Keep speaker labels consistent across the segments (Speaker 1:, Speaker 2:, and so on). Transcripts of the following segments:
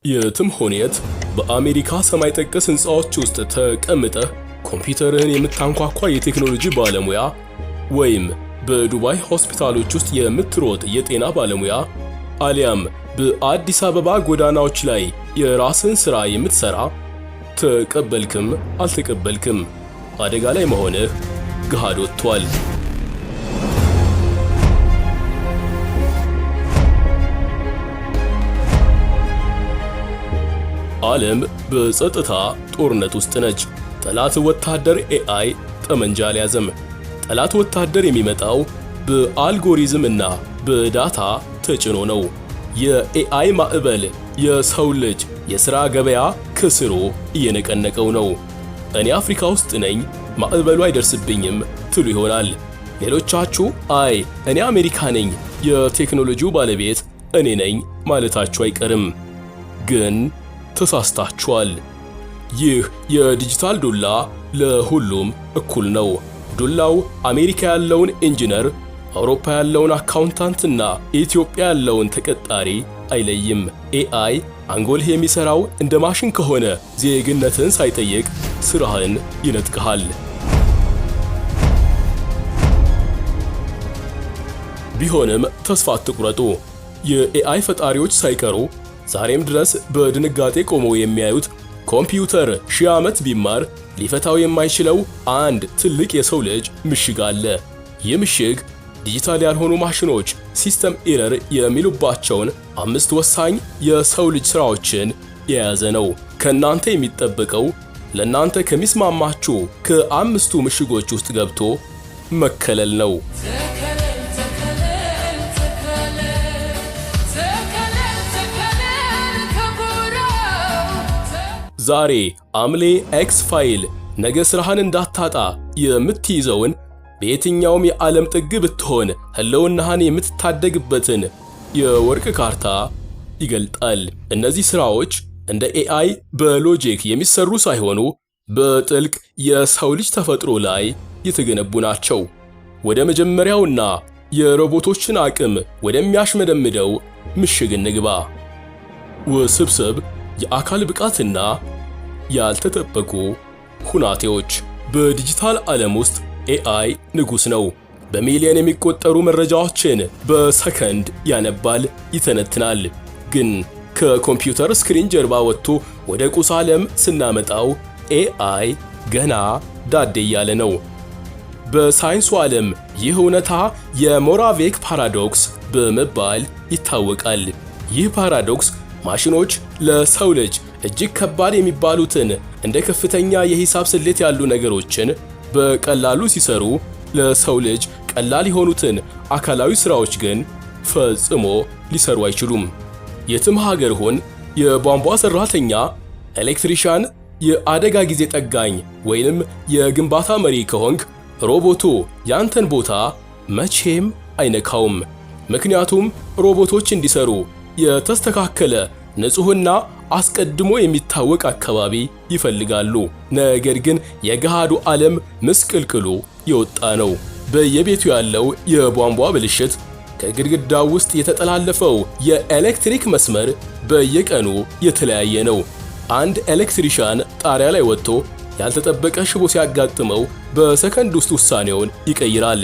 Speaker 1: የትም ሆኔት በአሜሪካ ሰማይ ጠቀስ ህንፃዎች ውስጥ ተቀምጠህ ኮምፒውተርህን የምታንኳኳ የቴክኖሎጂ ባለሙያ ወይም በዱባይ ሆስፒታሎች ውስጥ የምትሮጥ የጤና ባለሙያ አሊያም በአዲስ አበባ ጎዳናዎች ላይ የራስን ሥራ የምትሰራ ተቀበልክም አልተቀበልክም አደጋ ላይ መሆንህ ገሃድ ወጥቷል። ዓለም በጸጥታ ጦርነት ውስጥ ነች። ጠላት ወታደር ኤአይ ጠመንጃ አልያዘም። ጠላት ወታደር የሚመጣው በአልጎሪዝም እና በዳታ ተጭኖ ነው። የኤአይ ማዕበል የሰው ልጅ የሥራ ገበያ ከስሩ እየነቀነቀው ነው። እኔ አፍሪካ ውስጥ ነኝ፣ ማዕበሉ አይደርስብኝም ትሉ ይሆናል። ሌሎቻችሁ አይ እኔ አሜሪካ ነኝ፣ የቴክኖሎጂው ባለቤት እኔ ነኝ ማለታችሁ አይቀርም። ግን ተሳስታችኋል። ይህ የዲጂታል ዱላ ለሁሉም እኩል ነው። ዱላው አሜሪካ ያለውን ኢንጂነር፣ አውሮፓ ያለውን አካውንታንትና ኢትዮጵያ ያለውን ተቀጣሪ አይለይም። ኤአይ አንጎልህ የሚሰራው እንደ ማሽን ከሆነ ዜግነትን ሳይጠይቅ ስራህን ይነጥቅሃል። ቢሆንም ተስፋ አትቁረጡ። የኤአይ ፈጣሪዎች ሳይቀሩ ዛሬም ድረስ በድንጋጤ ቆመው የሚያዩት ኮምፒውተር ሺህ ዓመት ቢማር ሊፈታው የማይችለው አንድ ትልቅ የሰው ልጅ ምሽግ አለ። ይህ ምሽግ ዲጂታል ያልሆኑ ማሽኖች ሲስተም ኤረር የሚሉባቸውን 5 ወሳኝ የሰው ልጅ ሥራዎችን የያዘ ነው። ከእናንተ የሚጠበቀው ለእናንተ ከሚስማማችሁ ከ5ቱ ምሽጎች ውስጥ ገብቶ መከለል ነው። ዛሬ አምሌ ኤክስ ፋይል ነገ ስራህን እንዳታጣ የምትይዘውን በየትኛውም የዓለም ጥግ ብትሆን ህልውናህን የምትታደግበትን የወርቅ ካርታ ይገልጣል። እነዚህ ስራዎች እንደ ኤአይ በሎጂክ የሚሰሩ ሳይሆኑ በጥልቅ የሰው ልጅ ተፈጥሮ ላይ የተገነቡ ናቸው። ወደ መጀመሪያውና የሮቦቶችን አቅም ወደሚያሽመደምደው ምሽግ እንግባ። ውስብስብ የአካል ብቃትና ያልተጠበቁ ሁናቴዎች። በዲጂታል ዓለም ውስጥ ኤአይ ንጉስ ነው። በሚሊዮን የሚቆጠሩ መረጃዎችን በሰከንድ ያነባል፣ ይተነትናል። ግን ከኮምፒውተር ስክሪን ጀርባ ወጥቶ ወደ ቁስ ዓለም ስናመጣው ኤአይ ገና ዳዴ እያለ ነው። በሳይንሱ ዓለም ይህ እውነታ የሞራቬክ ፓራዶክስ በመባል ይታወቃል። ይህ ፓራዶክስ ማሽኖች ለሰው ልጅ እጅግ ከባድ የሚባሉትን እንደ ከፍተኛ የሂሳብ ስሌት ያሉ ነገሮችን በቀላሉ ሲሰሩ፣ ለሰው ልጅ ቀላል የሆኑትን አካላዊ ስራዎች ግን ፈጽሞ ሊሰሩ አይችሉም። የትም ሀገር ሆን የቧንቧ ሰራተኛ፣ ኤሌክትሪሻን፣ የአደጋ ጊዜ ጠጋኝ ወይንም የግንባታ መሪ ከሆንክ ሮቦቱ ያንተን ቦታ መቼም አይነካውም። ምክንያቱም ሮቦቶች እንዲሰሩ የተስተካከለ ንጹህና አስቀድሞ የሚታወቅ አካባቢ ይፈልጋሉ። ነገር ግን የገሃዱ ዓለም ምስቅልቅሉ የወጣ ነው። በየቤቱ ያለው የቧንቧ ብልሽት፣ ከግድግዳው ውስጥ የተጠላለፈው የኤሌክትሪክ መስመር በየቀኑ የተለያየ ነው። አንድ ኤሌክትሪሻን ጣሪያ ላይ ወጥቶ ያልተጠበቀ ሽቦ ሲያጋጥመው በሰከንድ ውስጥ ውሳኔውን ይቀይራል፣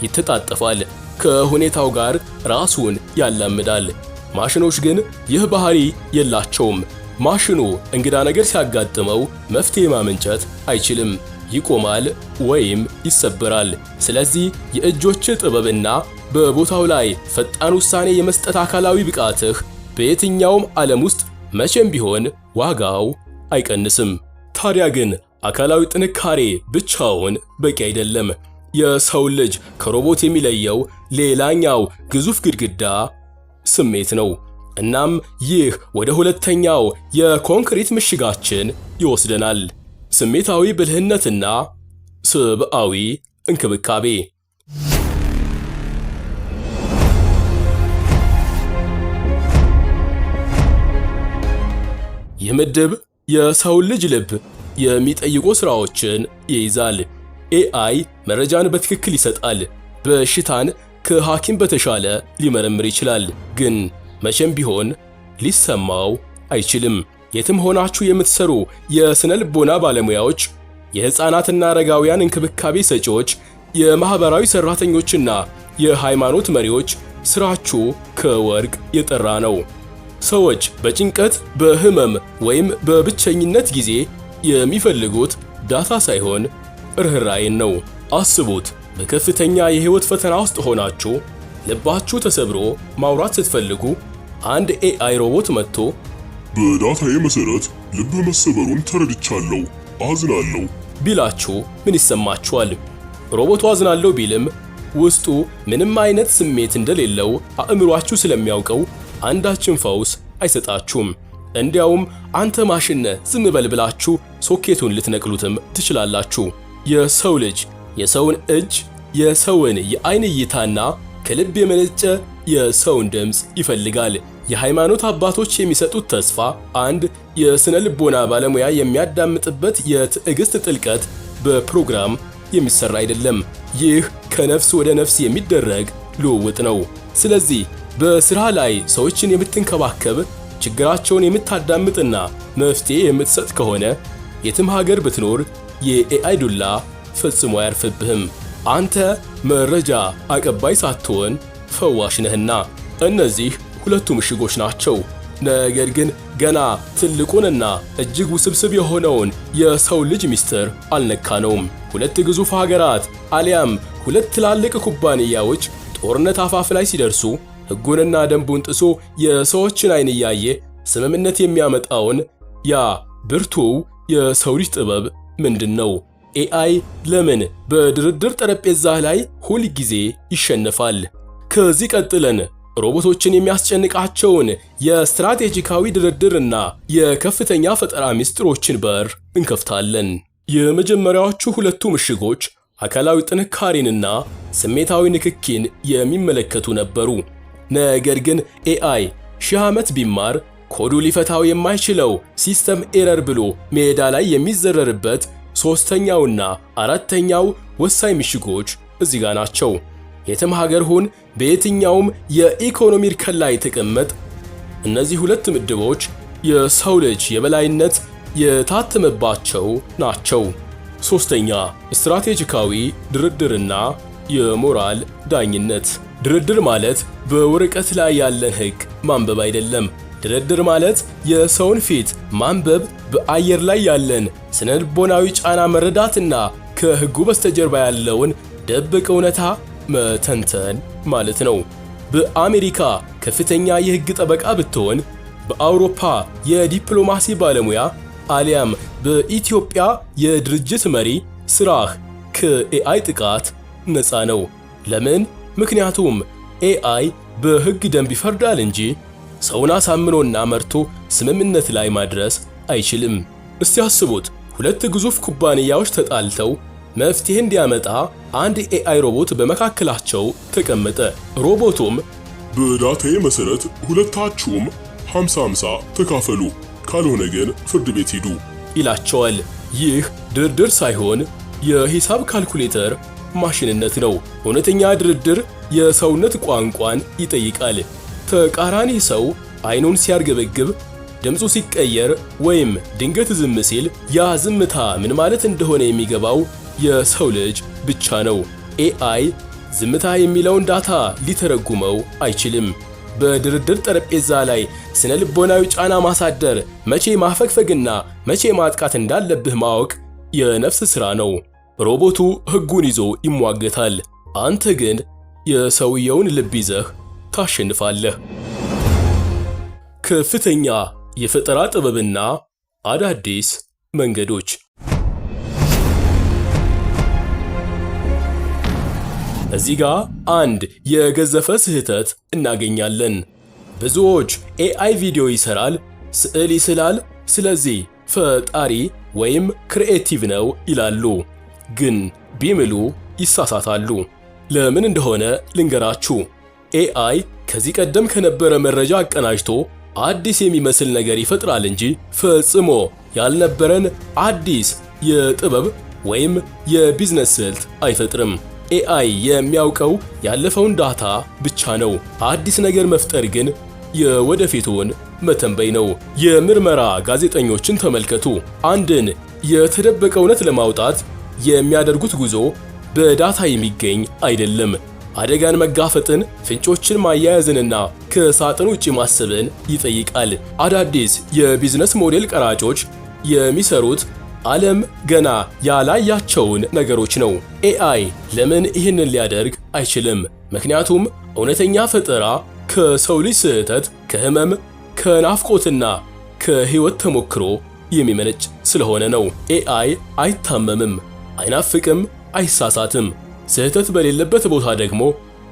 Speaker 1: ይተጣጠፋል፣ ከሁኔታው ጋር ራሱን ያላምዳል። ማሽኖች ግን ይህ ባህሪ የላቸውም። ማሽኑ እንግዳ ነገር ሲያጋጥመው መፍትሄ ማመንጨት አይችልም፣ ይቆማል ወይም ይሰበራል። ስለዚህ የእጆች ጥበብና በቦታው ላይ ፈጣን ውሳኔ የመስጠት አካላዊ ብቃትህ በየትኛውም ዓለም ውስጥ መቼም ቢሆን ዋጋው አይቀንስም። ታዲያ ግን አካላዊ ጥንካሬ ብቻውን በቂ አይደለም። የሰው ልጅ ከሮቦት የሚለየው ሌላኛው ግዙፍ ግድግዳ ስሜት ነው። እናም ይህ ወደ ሁለተኛው የኮንክሪት ምሽጋችን ይወስደናል። ስሜታዊ ብልህነትና ሰብአዊ እንክብካቤ። ይህ ምድብ የሰው ልጅ ልብ የሚጠይቁ ስራዎችን ይይዛል። ኤአይ መረጃን በትክክል ይሰጣል። በሽታን ከሐኪም በተሻለ ሊመረምር ይችላል። ግን መቼም ቢሆን ሊሰማው አይችልም። የትም ሆናችሁ የምትሰሩ የስነ ልቦና ባለሙያዎች፣ የሕፃናትና አረጋውያን እንክብካቤ ሰጪዎች፣ የማህበራዊ ሰራተኞችና የሃይማኖት መሪዎች ስራችሁ ከወርቅ የጠራ ነው። ሰዎች በጭንቀት በህመም ወይም በብቸኝነት ጊዜ የሚፈልጉት ዳታ ሳይሆን ርህራኄን ነው። አስቡት፣ በከፍተኛ የህይወት ፈተና ውስጥ ሆናችሁ ልባችሁ ተሰብሮ ማውራት ስትፈልጉ አንድ ኤአይ ሮቦት መጥቶ
Speaker 2: በዳታዬ መሰረት ልብ መሰበሩን ተረድቻለሁ፣ አዝናለሁ
Speaker 1: ቢላችሁ ምን ይሰማችኋል? ሮቦቱ አዝናለሁ ቢልም ውስጡ ምንም አይነት ስሜት እንደሌለው አእምሯችሁ ስለሚያውቀው አንዳችን ፈውስ አይሰጣችሁም። እንዲያውም አንተ ማሽን ነህ ዝም በል ብላችሁ ሶኬቱን ልትነቅሉትም ትችላላችሁ። የሰው ልጅ የሰውን እጅ፣ የሰውን የአይን እይታና ከልብ የመነጨ የሰውን ድምፅ ይፈልጋል። የሃይማኖት አባቶች የሚሰጡት ተስፋ አንድ የስነ ልቦና ባለሙያ የሚያዳምጥበት የትዕግስት ጥልቀት በፕሮግራም የሚሰራ አይደለም። ይህ ከነፍስ ወደ ነፍስ የሚደረግ ልውውጥ ነው። ስለዚህ በስራ ላይ ሰዎችን የምትንከባከብ፣ ችግራቸውን የምታዳምጥና መፍትሄ የምትሰጥ ከሆነ የትም ሀገር ብትኖር የኤአይ ዱላ ፈጽሞ አያርፍብህም። አንተ መረጃ አቀባይ ሳትሆን ፈዋሽ ነህና። እነዚህ ሁለቱ ምሽጎች ናቸው። ነገር ግን ገና ትልቁንና እጅግ ውስብስብ የሆነውን የሰው ልጅ ምስጢር አልነካነውም። ሁለት ግዙፍ ሀገራት አሊያም ሁለት ትላልቅ ኩባንያዎች ጦርነት አፋፍ ላይ ሲደርሱ ሕጉንና ደንቡን ጥሶ የሰዎችን አይን እያየ ስምምነት የሚያመጣውን ያ ብርቱው የሰው ልጅ ጥበብ ምንድን ነው? ኤአይ ለምን በድርድር ጠረጴዛ ላይ ሁል ጊዜ ይሸነፋል? ከዚህ ቀጥለን ሮቦቶችን የሚያስጨንቃቸውን የስትራቴጂካዊ ድርድርና የከፍተኛ ፈጠራ ምስጢሮችን በር እንከፍታለን። የመጀመሪያዎቹ ሁለቱ ምሽጎች አካላዊ ጥንካሬንና ስሜታዊ ንክኪን የሚመለከቱ ነበሩ። ነገር ግን ኤአይ ሺህ ዓመት ቢማር ኮዱ ሊፈታው የማይችለው ሲስተም ኤረር ብሎ ሜዳ ላይ የሚዘረርበት ሶስተኛውና አራተኛው ወሳኝ ምሽጎች እዚህ ጋር ናቸው። የትም ሀገር ሁን፣ በየትኛውም የኢኮኖሚ እርከን ላይ ተቀመጥ፣ እነዚህ ሁለት ምድቦች የሰው ልጅ የበላይነት የታተመባቸው ናቸው። ሶስተኛ፣ ስትራቴጂካዊ ድርድርና የሞራል ዳኝነት። ድርድር ማለት በወረቀት ላይ ያለን ሕግ ማንበብ አይደለም። ድርድር ማለት የሰውን ፊት ማንበብ፣ በአየር ላይ ያለን ስነልቦናዊ ጫና መረዳትና ከሕጉ በስተጀርባ ያለውን ደብቅ እውነታ መተንተን ማለት ነው። በአሜሪካ ከፍተኛ የሕግ ጠበቃ ብትሆን፣ በአውሮፓ የዲፕሎማሲ ባለሙያ አሊያም በኢትዮጵያ የድርጅት መሪ ስራህ ከኤአይ ጥቃት ነፃ ነው። ለምን? ምክንያቱም ኤአይ በሕግ ደንብ ይፈርዳል እንጂ ሰውን አሳምኖና መርቶ ስምምነት ላይ ማድረስ አይችልም። እስቲ አስቡት፣ ሁለት ግዙፍ ኩባንያዎች ተጣልተው መፍትሄ እንዲያመጣ አንድ ኤአይ ሮቦት በመካከላቸው ተቀመጠ። ሮቦቱም
Speaker 2: በዳታዬ መሰረት ሁለታችሁም 50-50 ተካፈሉ፣ ካልሆነ ግን ፍርድ ቤት ሂዱ
Speaker 1: ይላቸዋል። ይህ ድርድር ሳይሆን የሂሳብ ካልኩሌተር ማሽንነት ነው። እውነተኛ ድርድር የሰውነት ቋንቋን ይጠይቃል። ተቃራኒ ሰው አይኑን ሲያርገበግብ፣ ድምፁ ሲቀየር ወይም ድንገት ዝም ሲል ያ ዝምታ ምን ማለት እንደሆነ የሚገባው የሰው ልጅ ብቻ ነው። ኤአይ ዝምታ የሚለውን ዳታ ሊተረጉመው አይችልም። በድርድር ጠረጴዛ ላይ ስነ ልቦናዊ ጫና ማሳደር፣ መቼ ማፈግፈግና መቼ ማጥቃት እንዳለብህ ማወቅ የነፍስ ሥራ ነው። ሮቦቱ ሕጉን ይዞ ይሟገታል። አንተ ግን የሰውየውን ልብ ይዘህ ታሸንፋለህ። ከፍተኛ የፈጠራ ጥበብና አዳዲስ መንገዶች። እዚህ ጋር አንድ የገዘፈ ስህተት እናገኛለን። ብዙዎች ኤአይ ቪዲዮ ይሰራል፣ ስዕል ይስላል፣ ስለዚህ ፈጣሪ ወይም ክሪኤቲቭ ነው ይላሉ። ግን ቢምሉ ይሳሳታሉ። ለምን እንደሆነ ልንገራችሁ። ኤአይ ከዚህ ቀደም ከነበረ መረጃ አቀናጅቶ አዲስ የሚመስል ነገር ይፈጥራል እንጂ ፈጽሞ ያልነበረን አዲስ የጥበብ ወይም የቢዝነስ ስልት አይፈጥርም። ኤአይ የሚያውቀው ያለፈውን ዳታ ብቻ ነው። አዲስ ነገር መፍጠር ግን የወደፊቱን መተንበይ ነው። የምርመራ ጋዜጠኞችን ተመልከቱ። አንድን የተደበቀ እውነት ለማውጣት የሚያደርጉት ጉዞ በዳታ የሚገኝ አይደለም። አደጋን መጋፈጥን፣ ፍንጮችን ማያያዝንና ከሳጥን ውጪ ማሰብን ይጠይቃል። አዳዲስ የቢዝነስ ሞዴል ቀራጮች የሚሰሩት ዓለም ገና ያላያቸውን ነገሮች ነው። ኤአይ ለምን ይህንን ሊያደርግ አይችልም? ምክንያቱም እውነተኛ ፈጠራ ከሰው ልጅ ስህተት፣ ከህመም፣ ከናፍቆትና ከህይወት ተሞክሮ የሚመነጭ ስለሆነ ነው። ኤአይ አይታመምም፣ አይናፍቅም፣ አይሳሳትም። ስህተት በሌለበት ቦታ ደግሞ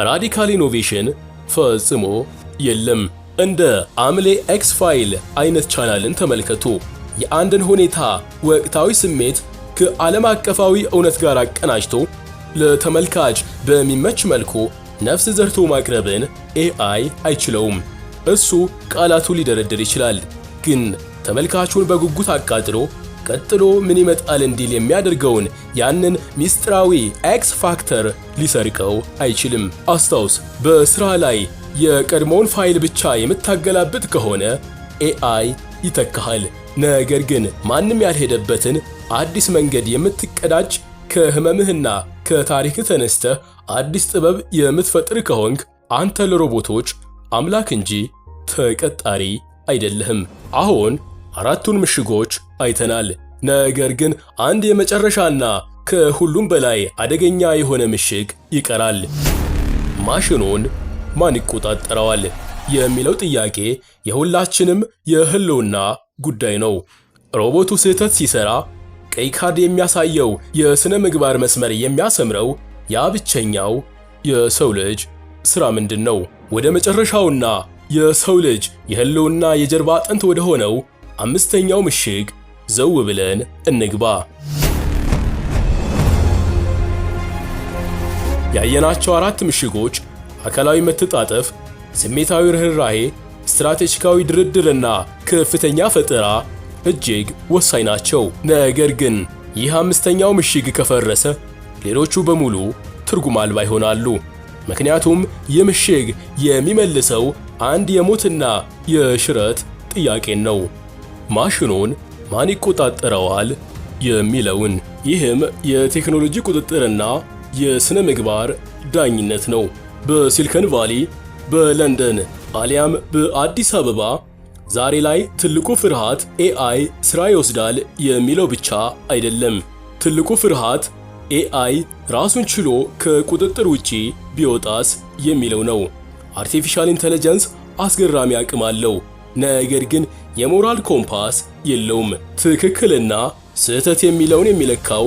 Speaker 1: ራዲካል ኢኖቬሽን ፈጽሞ የለም። እንደ አምሌ ኤክስ ፋይል አይነት ቻናልን ተመልከቱ። የአንድን ሁኔታ ወቅታዊ ስሜት ከዓለም አቀፋዊ እውነት ጋር አቀናጅቶ ለተመልካች በሚመች መልኩ ነፍስ ዘርቶ ማቅረብን ኤአይ አይችለውም። እሱ ቃላቱ ሊደረድር ይችላል፣ ግን ተመልካቹን በጉጉት አቃጥሎ ቀጥሎ ምን ይመጣል እንዲል የሚያደርገውን ያንን ሚስጥራዊ ኤክስ ፋክተር ሊሰርቀው አይችልም። አስታውስ፣ በስራ ላይ የቀድሞውን ፋይል ብቻ የምታገላብጥ ከሆነ ኤአይ ይተካሃል። ነገር ግን ማንም ያልሄደበትን አዲስ መንገድ የምትቀዳጅ፣ ከህመምህና ከታሪክ ተነስተህ አዲስ ጥበብ የምትፈጥር ከሆንክ አንተ ለሮቦቶች አምላክ እንጂ ተቀጣሪ አይደለህም። አሁን አራቱን ምሽጎች አይተናል። ነገር ግን አንድ የመጨረሻና ከሁሉም በላይ አደገኛ የሆነ ምሽግ ይቀራል። ማሽኑን ማን ይቆጣጠረዋል የሚለው ጥያቄ የሁላችንም የህልውና ጉዳይ ነው። ሮቦቱ ስህተት ሲሰራ ቀይ ካርድ የሚያሳየው የሥነ ምግባር መስመር የሚያሰምረው ያ ብቸኛው የሰው ልጅ ሥራ ምንድን ነው? ወደ መጨረሻውና የሰው ልጅ የህልውና የጀርባ አጥንት ወደ ሆነው አምስተኛው ምሽግ ዘው ብለን እንግባ። ያየናቸው አራት ምሽጎች አካላዊ መተጣጠፍ፣ ስሜታዊ ርህራሄ፣ ስትራቴጂካዊ ድርድርና ከፍተኛ ፈጠራ እጅግ ወሳኝ ናቸው። ነገር ግን ይህ አምስተኛው ምሽግ ከፈረሰ ሌሎቹ በሙሉ ትርጉም አልባ ይሆናሉ። ምክንያቱም ይህ ምሽግ የሚመልሰው አንድ የሞትና የሽረት ጥያቄን ነው። ማሽኑን ማን ይቆጣጠረዋል የሚለውን። ይህም የቴክኖሎጂ ቁጥጥርና የሥነ ምግባር ዳኝነት ነው። በሲሊከን ቫሊ፣ በለንደን አሊያም በአዲስ አበባ ዛሬ ላይ ትልቁ ፍርሃት ኤአይ ሥራ ይወስዳል የሚለው ብቻ አይደለም። ትልቁ ፍርሃት ኤአይ ራሱን ችሎ ከቁጥጥር ውጪ ቢወጣስ የሚለው ነው። አርቲፊሻል ኢንተለጀንስ አስገራሚ አቅም አለው፣ ነገር ግን የሞራል ኮምፓስ የለውም። ትክክልና ስህተት የሚለውን የሚለካው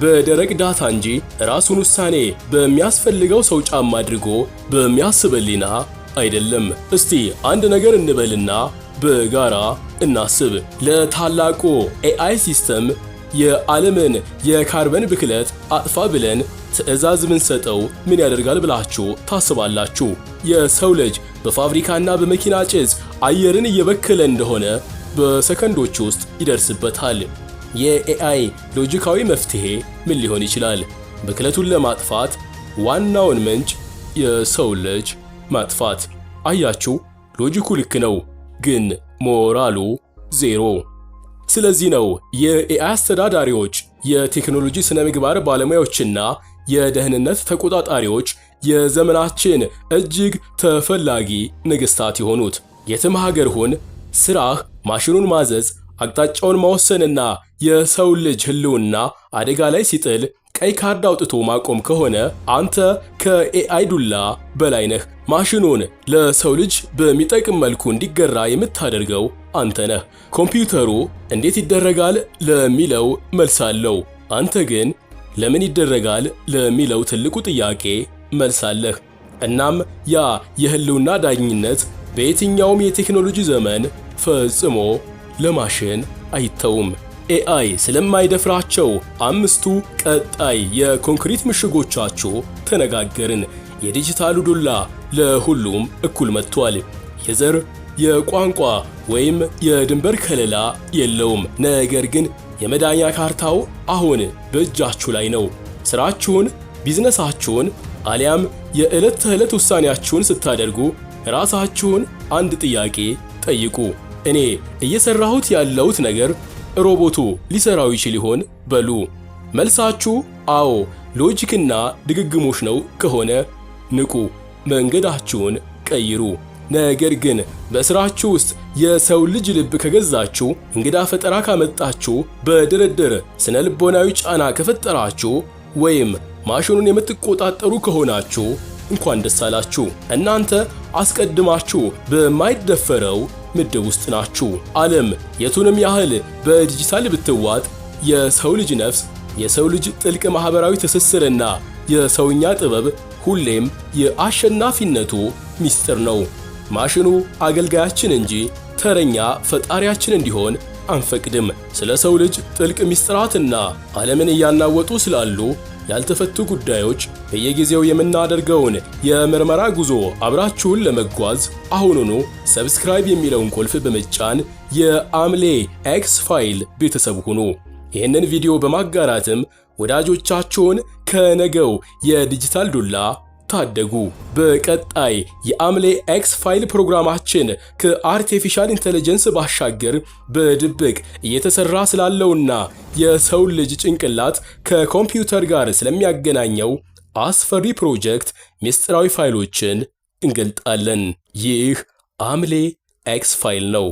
Speaker 1: በደረቅ ዳታ እንጂ ራሱን ውሳኔ በሚያስፈልገው ሰው ጫማ አድርጎ በሚያስብ ሕሊና አይደለም። እስቲ አንድ ነገር እንበልና በጋራ እናስብ። ለታላቁ ኤአይ ሲስተም የዓለምን የካርበን ብክለት አጥፋ ብለን ትዕዛዝ ብንሰጠው ምን ያደርጋል ብላችሁ ታስባላችሁ? የሰው ልጅ በፋብሪካና በመኪና ጭስ አየርን እየበከለ እንደሆነ በሰከንዶች ውስጥ ይደርስበታል። የኤአይ ሎጂካዊ መፍትሄ ምን ሊሆን ይችላል? ብክለቱን ለማጥፋት ዋናውን ምንጭ የሰው ልጅ ማጥፋት። አያችሁ፣ ሎጂኩ ልክ ነው፣ ግን ሞራሉ ዜሮ። ስለዚህ ነው የኤአይ አስተዳዳሪዎች፣ የቴክኖሎጂ ስነ ምግባር ባለሙያዎችና የደህንነት ተቆጣጣሪዎች የዘመናችን እጅግ ተፈላጊ ንግስታት የሆኑት። የትም ሀገር ሁን፣ ስራህ ማሽኑን ማዘዝ፣ አቅጣጫውን መወሰንና የሰው ልጅ ህልውና አደጋ ላይ ሲጥል ቀይ ካርድ አውጥቶ ማቆም ከሆነ አንተ ከኤአይ ዱላ በላይ ነህ። ማሽኑን ለሰው ልጅ በሚጠቅም መልኩ እንዲገራ የምታደርገው አንተ ነህ። ኮምፒውተሩ እንዴት ይደረጋል ለሚለው መልስ አለው። አንተ ግን ለምን ይደረጋል ለሚለው ትልቁ ጥያቄ መልስ አለህ። እናም ያ የህልውና ዳኝነት በየትኛውም የቴክኖሎጂ ዘመን ፈጽሞ ለማሽን አይተውም። ኤአይ ስለማይደፍራቸው አምስቱ ቀጣይ የኮንክሪት ምሽጎቻችሁ ተነጋገርን። የዲጂታሉ ዱላ ለሁሉም እኩል መጥቷል። የዘር፣ የቋንቋ ወይም የድንበር ከለላ የለውም። ነገር ግን የመዳኛ ካርታው አሁን በእጃችሁ ላይ ነው። ስራችሁን፣ ቢዝነሳችሁን አሊያም የዕለት ተዕለት ውሳኔያችሁን ስታደርጉ ራሳችሁን አንድ ጥያቄ ጠይቁ። እኔ እየሰራሁት ያለሁት ነገር ሮቦቱ ሊሰራው ይችል ይሆን በሉ። መልሳችሁ አዎ ሎጂክና ድግግሞሽ ነው ከሆነ ንቁ፣ መንገዳችሁን ቀይሩ። ነገር ግን በስራችሁ ውስጥ የሰው ልጅ ልብ ከገዛችሁ፣ እንግዳ ፈጠራ ካመጣችሁ፣ በድርድር ስነ ልቦናዊ ጫና ከፈጠራችሁ ወይም ማሽኑን የምትቆጣጠሩ ከሆናችሁ እንኳን ደስ አላችሁ። እናንተ አስቀድማችሁ በማይደፈረው ምድብ ውስጥ ናችሁ። ዓለም የቱንም ያህል በዲጂታል ብትዋጥ የሰው ልጅ ነፍስ፣ የሰው ልጅ ጥልቅ ማህበራዊ ትስስርና የሰውኛ ጥበብ ሁሌም የአሸናፊነቱ ሚስጥር ነው። ማሽኑ አገልጋያችን እንጂ ተረኛ ፈጣሪያችን እንዲሆን አንፈቅድም። ስለ ሰው ልጅ ጥልቅ ሚስጥራትና ዓለምን እያናወጡ ስላሉ ያልተፈቱ ጉዳዮች በየጊዜው የምናደርገውን የምርመራ ጉዞ አብራችሁን ለመጓዝ አሁኑኑ ሰብስክራይብ የሚለውን ቁልፍ በመጫን የአምሌ ኤክስ ፋይል ቤተሰብ ሁኑ። ይህንን ቪዲዮ በማጋራትም ወዳጆቻችሁን ከነገው የዲጂታል ዱላ ታደጉ። በቀጣይ የአምሌ ኤክስ ፋይል ፕሮግራማችን ከአርቲፊሻል ኢንተለጀንስ ባሻገር በድብቅ እየተሰራ ስላለውና የሰው ልጅ ጭንቅላት ከኮምፒውተር ጋር ስለሚያገናኘው አስፈሪ ፕሮጀክት ምስጢራዊ ፋይሎችን እንገልጣለን። ይህ አምሌ ኤክስ ፋይል ነው።